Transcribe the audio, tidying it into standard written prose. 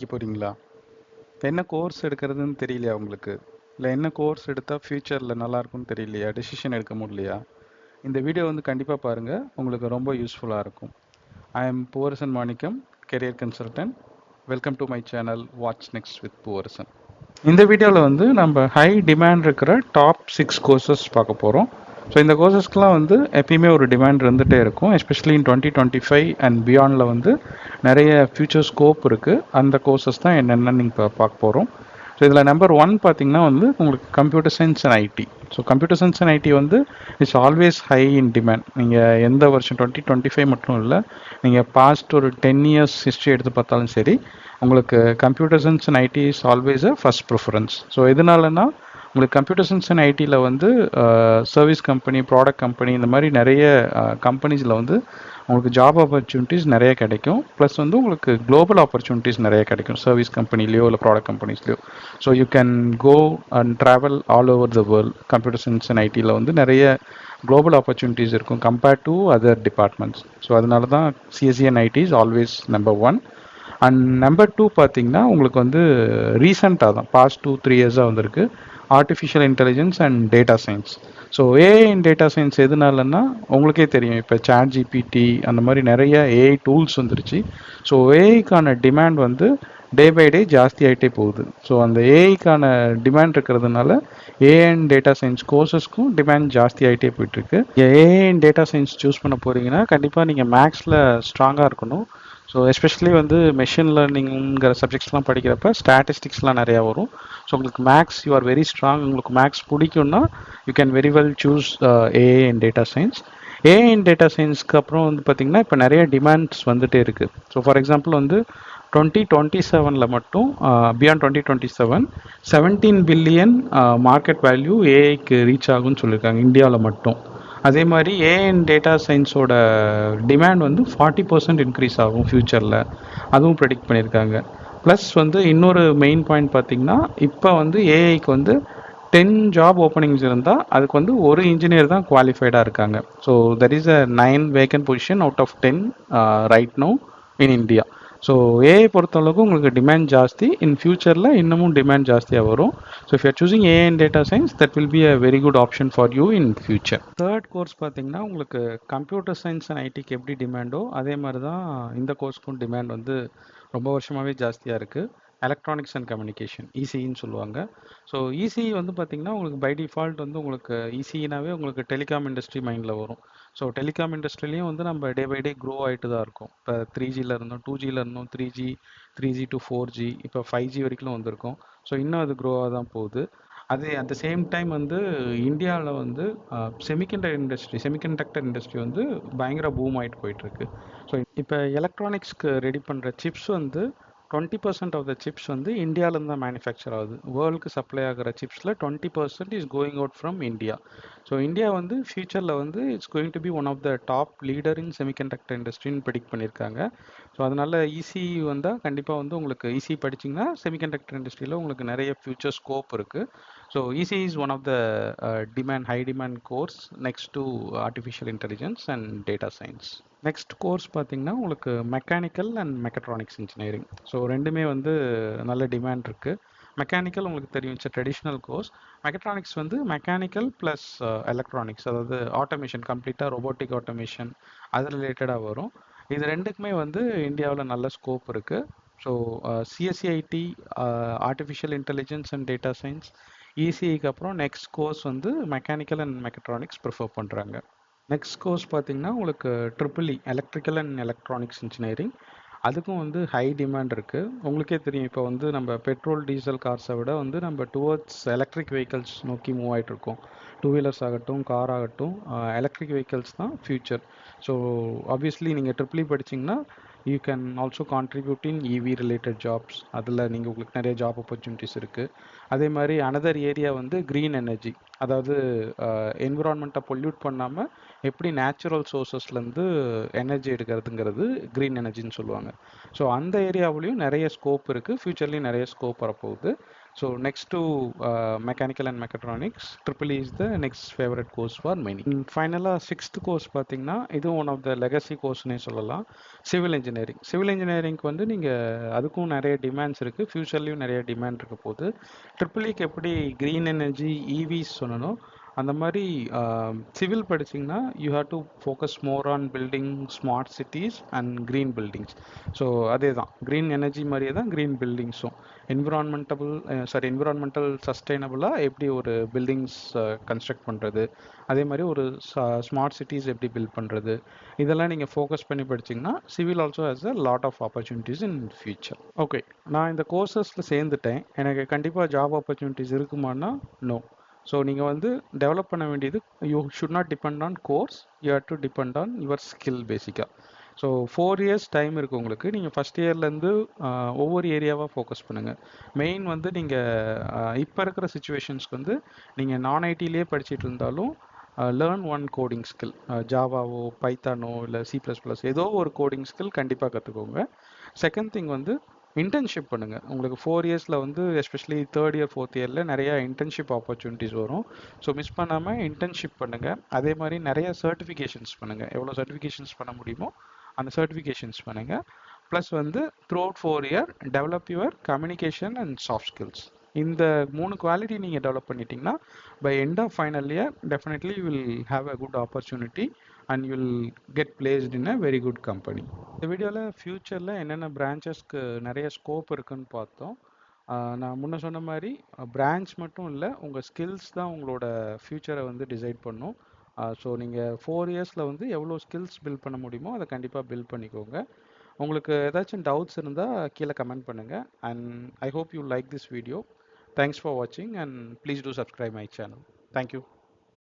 படிக்க போகிறீங்களா? என்ன கோர்ஸ் எடுக்கிறதுன்னு தெரியலையா உங்களுக்கு? இல்லை என்ன கோர்ஸ் எடுத்தால் ஃப்யூச்சரில் நல்லாயிருக்கும்னு தெரியலையா? டெசிஷன் எடுக்க முடியலையா? இந்த வீடியோ வந்து கண்டிப்பாக பாருங்கள், உங்களுக்கு ரொம்ப யூஸ்ஃபுல்லாக இருக்கும். I am Poovarasan Manickam, career consultant. Welcome to my channel watch next with Poovarasan. இந்த வீடியோவில் வந்து நம்ம ஹை டிமாண்ட் இருக்கிற டாப் 6 கோர்சஸ் பார்க்க போகிறோம். ஸோ இந்த கோர்சஸ்க்கெலாம் வந்து எப்பயுமே ஒரு டிமாண்ட் இருந்துகிட்டே இருக்கும். எஸ்பெஷலி இன் 2025 அண்ட் பியாண்டில் வந்து நிறைய ஃபியூச்சர் ஸ்கோப் இருக்குது. அந்த கோர்சஸ் தான் என்னென்னு நீங்கள் பார்க்க போகிறோம். ஸோ இதில் நம்பர் 1 பார்த்தீங்கன்னா வந்து உங்களுக்கு computer science and IT. So computer science and IT வந்து it's always high in demand. நீங்கள் எந்த வருஷம் 2025 மட்டும் இல்லை, நீங்கள் பாஸ்ட் ஒரு 10 இயர்ஸ் ஹிஸ்ட்ரி எடுத்து பார்த்தாலும் சரி, உங்களுக்கு computer science and IT is always a first preference. So எதனாலனா உங்களுக்கு கம்ப்யூட்டர் சயின்ஸ் அண்ட் ஐடியில் வந்து சர்வீஸ் கம்பெனி, ப்ராடக்ட் கம்பெனி, இந்த மாதிரி நிறைய கம்பெனிஸில் வந்து உங்களுக்கு ஜாப் ஆப்பர்ச்சுனிட்டிஸ் நிறைய கிடைக்கும். ப்ளஸ் வந்து உங்களுக்கு குளோபல் ஆப்பர்ச்சுனிட்டிஸ் நிறைய கிடைக்கும், சர்வீஸ் கம்பெனிலையோ இல்லை ப்ராடக்ட் கம்பெனிஸ்லையோ. So you can go and travel all over the world. Computer science and ஐடியில் வந்து நிறைய குளோபல் ஆப்பர்ச்சுனிட்டிஸ் இருக்கும் compared to other departments. So அதனால தான் CSC and IT is always number 1. And number 2 பார்த்தீங்கன்னா உங்களுக்கு வந்து ரீசெண்டாக தான் பாஸ்ட் 2-3 இயர்ஸாக வந்திருக்கு artificial intelligence and data science. So AI and data science எதுனாலன்னா உங்களுக்கே தெரியும், இப்போ சாட் ஜிபிடி அந்த மாதிரி நிறைய ஏஐ டூல்ஸ் வந்துருச்சு. ஸோ ஏஐக்கான டிமாண்ட் வந்து டே பை டே ஜாஸ்தி ஆகிட்டே போகுது. ஸோ அந்த ஏஐக்கான டிமாண்ட் இருக்கிறதுனால ஏஐ அண்ட் டேட்டா சயின்ஸ் கோர்சஸ்க்கும் டிமாண்ட் ஜாஸ்தி ஆகிட்டே போயிட்டுருக்கு. AI and data science choose பண்ண போகிறீங்கன்னா கண்டிப்பாக நீங்கள் மேக்ஸில் ஸ்ட்ராங்காக இருக்கணும். ஸோ எஸ்பெஷலி வந்து மெஷின் லேர்னிங்கிற சப்ஜெக்ட்ஸ்லாம் படிக்கிறப்ப ஸ்டாட்டிஸ்டிக்ஸ்லாம் நிறையா வரும். ஸோ உங்களுக்கு maths you are very strong, உங்களுக்கு மேக்ஸ் பிடிக்கும்னா you can very well choose AI and data science. AI and data சயின்ஸ்க்கு அப்புறம் வந்து பார்த்திங்கன்னா இப்போ நிறைய டிமாண்ட்ஸ் வந்துகிட்டே இருக்குது. ஸோ ஃபார் எக்ஸாம்பிள் வந்து 2027 மட்டும் பியாண்ட் 2027 17 பில்லியன் மார்க்கெட் வேல்யூ ஏஐக்கு ரீச் ஆகும்னு சொல்லியிருக்காங்க இந்தியாவில் மட்டும். அதே மாதிரி ஏஐ அண்ட் டேட்டா சயின்ஸோட டிமாண்ட் வந்து 40% இன்க்ரீஸ் ஆகும் ஃப்யூச்சரில், அதுவும் ப்ரெடிக்ட் பண்ணியிருக்காங்க. ப்ளஸ் வந்து இன்னொரு மெயின் பாயிண்ட் பார்த்திங்கன்னா இப்போ வந்து ஏஐக்கு வந்து 10 ஜாப் ஓப்பனிங்ஸ் இருந்தால் அதுக்கு வந்து ஒரு இன்ஜினியர் தான் குவாலிஃபைடாக இருக்காங்க. So there is a 9 vacant position out of 10 right now in India. So AI பொறுத்தளவுக்கு உங்களுக்கு டிமாண்ட் ஜாஸ்தி, இன் ஃபியூச்சரில் இன்னமும் டிமாண்ட் ஜாஸ்தியாக வரும். So if you are choosing AI and data science that will be a very good option for you in future. Third course பார்த்தீங்கன்னா உங்களுக்கு computer science and ஐடிக்கு எப்படி டிமாண்டோ அதே மாதிரி தான் இந்த கோர்ஸ்க்கும் டிமாண்ட் வந்து ரொம்ப வருஷமாகவே ஜாஸ்தியாக இருக்குது. எலக்ட்ரானிக்ஸ் அண்ட் கம்யூனிகேஷன், இசின்னு சொல்லுவாங்க. ஸோ இசிஇ வந்து பார்த்திங்கன்னா உங்களுக்கு பை டிஃபால்ட் வந்து உங்களுக்கு இசிஇனாவே உங்களுக்கு டெலிகாம் இண்டஸ்ட்ரி மைண்டில் வரும். ஸோ டெலிகாம் இண்டஸ்ட்ரிலையும் வந்து நம்ம டே பை டே க்ரோ ஆகிட்டு தான் இருக்கும். இப்போ 3Gயில் இருந்தோம், 2Gயில் இருந்தோம், 3G to 4G, இப்போ 5G வரைக்கும் வந்திருக்கோம். ஸோ இன்னும் அது க்ரோவாக தான் போகுது. அது அட் த சேம் டைம் வந்து இந்தியாவில் வந்து செமிகண்டக்டர் இண்டஸ்ட்ரி வந்து பயங்கர பூம் ஆகிட்டு போயிட்டுருக்கு. ஸோ இப்போ எலக்ட்ரானிக்ஸ்க்கு ரெடி பண்ணுற சிப்ஸ் வந்து 20% ஆஃப் த சிப்ஸ் வந்து இந்தியாவிலேருந்து தான் மேனுஃபேக்சர் ஆகுது. வேர்ல்டுக்கு சப்ளை ஆகிற சிப்ஸில் 20% is going out from India. So India வந்து ஃபியூச்சரில் வந்து it's going to be one of the top leader in semiconductor இண்டஸ்ட்ரின்னு ப்ரெடிக்ட் பண்ணியிருக்காங்க. ஸோ அதனால் இசி வந்தால் கண்டிப்பாக வந்து உங்களுக்கு இசி படிச்சிங்கன்னா செமிகண்டக்டர் இண்டஸ்ட்ரியில் உங்களுக்கு நிறைய ஃபியூச்சர் ஸ்கோப் இருக்குது. So EC is one of the high demand course next to artificial intelligence and data science. Next course பார்த்திங்கன்னா உங்களுக்கு mechanical and mechatronics engineering. So ரெண்டுமே வந்து நல்ல டிமாண்ட் இருக்குது. மெக்கானிக்கல் உங்களுக்கு தெரியும், இட்ஸ் ட்ரெடிஷ்னல் கோர்ஸ். மெக்கட்ரானிக்ஸ் வந்து மெக்கானிக்கல் ப்ளஸ் எலக்ட்ரானிக்ஸ், அதாவது ஆட்டோமேஷன், கம்ப்ளீட்டாக ரொபோட்டிக் ஆட்டோமேஷன் அது ரிலேட்டடாக வரும். இது ரெண்டுக்குமே வந்து இந்தியாவில் நல்ல ஸ்கோப் இருக்குது. So CSC IT, artificial intelligence and data science, இசிஐக்கு அப்புறம் நெக்ஸ்ட் கோர்ஸ் வந்து மெக்கானிக்கல் அண்ட் மெக்கட்ரானிக்ஸ் ப்ரிஃபர் பண்ணுறாங்க. நெக்ஸ்ட் கோர்ஸ் பார்த்திங்கன்னா உங்களுக்கு triple E, electrical and electronics engineering. அதுக்கும் வந்து ஹை டிமாண்ட் இருக்குது. உங்களுக்கே தெரியும், இப்போ வந்து நம்ம பெட்ரோல் டீசல் கார்ஸை விட வந்து நம்ம டுவர்ட்ஸ் எலக்ட்ரிக் வெஹிக்கல்ஸ் நோக்கி மூவ் ஆகிட்ருக்கோம். 2 வீலர்ஸ் ஆகட்டும், கார் ஆகட்டும், எலக்ட்ரிக் வெஹிக்கல்ஸ் தான் ஃபியூச்சர். ஸோ ஆப்வியஸ்லி நீங்கள் ட்ரிபிள்இ படிச்சிங்கன்னா you can also contribute in EV related jobs. அதில் நீங்கள் உங்களுக்கு நிறைய ஜாப் ஆப்பர்ச்சுனிட்டிஸ் இருக்குது. அதே மாதிரி அனதர் ஏரியா வந்து க்ரீன் எனர்ஜி, அதாவது என்விரான்மெண்ட்டை பொல்யூட் பண்ணாமல் எப்படி நேச்சுரல் சோர்சஸ்லேருந்து எனர்ஜி எடுக்கிறதுங்கிறது க்ரீன் எனர்ஜின்னு சொல்லுவாங்க. ஸோ அந்த ஏரியாவிலையும் நிறைய ஸ்கோப் இருக்குது, ஃப்யூச்சர்லேயும் நிறைய ஸ்கோப் வரப்போகுது. So next to mechanical and mechatronics triple is the next favourite course for many. ஃபைனலாக சிக்ஸ்த் கோர்ஸ் பார்த்தீங்கன்னா இதுவும் ஒன் ஆஃப் த லெகசி கோர்ஸ்னே சொல்லலாம், சிவில் இன்ஜினியரிங். சிவில் இன்ஜினியரிங்க்கு வந்து நீங்கள் அதுக்கும் நிறைய டிமாண்ட்ஸ் இருக்குது, ஃப்யூச்சர்லேயும் நிறைய டிமாண்ட் இருக்க போகுது. ட்ரிபிள் இக்கு எப்படி க்ரீன் எனர்ஜி இவிஸ் சொன்னனோ அந்த மாதிரி சிவில் படிச்சிங்கன்னா you have to focus more on building smart cities and green buildings. So அதே தான் க்ரீன் எனர்ஜி மாதிரியே தான் க்ரீன் பில்டிங்ஸும் என்விரான்மெண்டல் சஸ்டைனபுளாக எப்படி ஒரு பில்டிங்ஸ் கன்ஸ்ட்ரக்ட் பண்ணுறது, அதே மாதிரி ஒரு ஸ்மார்ட் சிட்டிஸ் எப்படி பில்ட் பண்ணுறது, இதெல்லாம் நீங்கள் ஃபோக்கஸ் பண்ணி படிச்சிங்கன்னா civil also has a lot of opportunities in future. Okay, நான் இந்த கோர்சஸில் சேர்ந்துட்டேன், எனக்கு கண்டிப்பாக ஜாப் ஆப்பர்ச்சுனிட்டிஸ் இருக்குமானா நோ. ஸோ நீங்கள் வந்து டெவலப் பண்ண வேண்டியது you should not depend on course, you have to depend on your skill பேசிக்காக. ஸோ 4 இயர்ஸ் டைம் இருக்குது உங்களுக்கு. நீங்கள் ஃபஸ்ட் இயர்லேருந்து ஒவ்வொரு ஏரியாவாக ஃபோக்கஸ் பண்ணுங்கள். மெயின் வந்து நீங்கள் இப்போ இருக்கிற சுச்சுவேஷன்ஸ்க்கு வந்து நீங்கள் நான் ஐடியிலே படிச்சுட்டு இருந்தாலும் லேர்ன் ஒன் கோடிங் ஸ்கில், ஜாவாவோ பைத்தானோ இல்லை C++, ஏதோ ஒரு கோடிங் ஸ்கில் கண்டிப்பாக கற்றுக்கோங்க. செகண்ட் திங் வந்து இன்டர்ன்ஷிப் பண்ணுங்கள். உங்களுக்கு 4 இயர்ஸில் வந்து எஸ்பெஷலி தேர்ட் இயர் ஃபோர்த் இயரில் நிறையா இன்டர்ன்ஷிப் ஆப்பர்ச்சுனிட்டிஸ் வரும். ஸோ மிஸ் பண்ணாமல் இன்டர்ன்ஷிப் பண்ணுங்கள். அதே மாதிரி நிறைய சர்டிஃபிகேஷன்ஸ் பண்ணுங்கள், எவ்வளோ சர்டிஃபிகேஷன்ஸ் பண்ண முடியுமோ அந்த சர்டிஃபிகேஷன்ஸ் பண்ணுங்கள். ப்ளஸ் வந்து throughout 4 year develop your communication and soft skills. இந்த 3 குவாலிட்டி நீங்கள் டெவலப் பண்ணிட்டீங்கன்னா by end of final year definitely you will have a good opportunity and you will get placed in a very good company. இந்த வீடியோவில் ஃப்யூச்சரில் என்னென்ன பிரான்ச்சஸ்க்கு நிறைய scope இருக்குன்னு பார்த்தோம். நான் முன்ன சொன்ன மாதிரி பிரான்ச் மட்டும் இல்லை, உங்கள் ஸ்கில்ஸ் தான் உங்களோட ஃப்யூச்சரை வந்து டிசைட் பண்ணும். ஸோ நீங்கள் 4 இயர்ஸில் வந்து எவ்வளோ ஸ்கில்ஸ் பில்ட் பண்ண முடியுமோ அதை கண்டிப்பாக பில்ட் பண்ணிக்கோங்க. உங்களுக்கு ஏதாச்சும் டவுட்ஸ் இருந்தால் கீழே கமெண்ட் பண்ணுங்கள். And I hope you like this video. Thanks for வாட்சிங் and please do subscribe my channel. Thank you.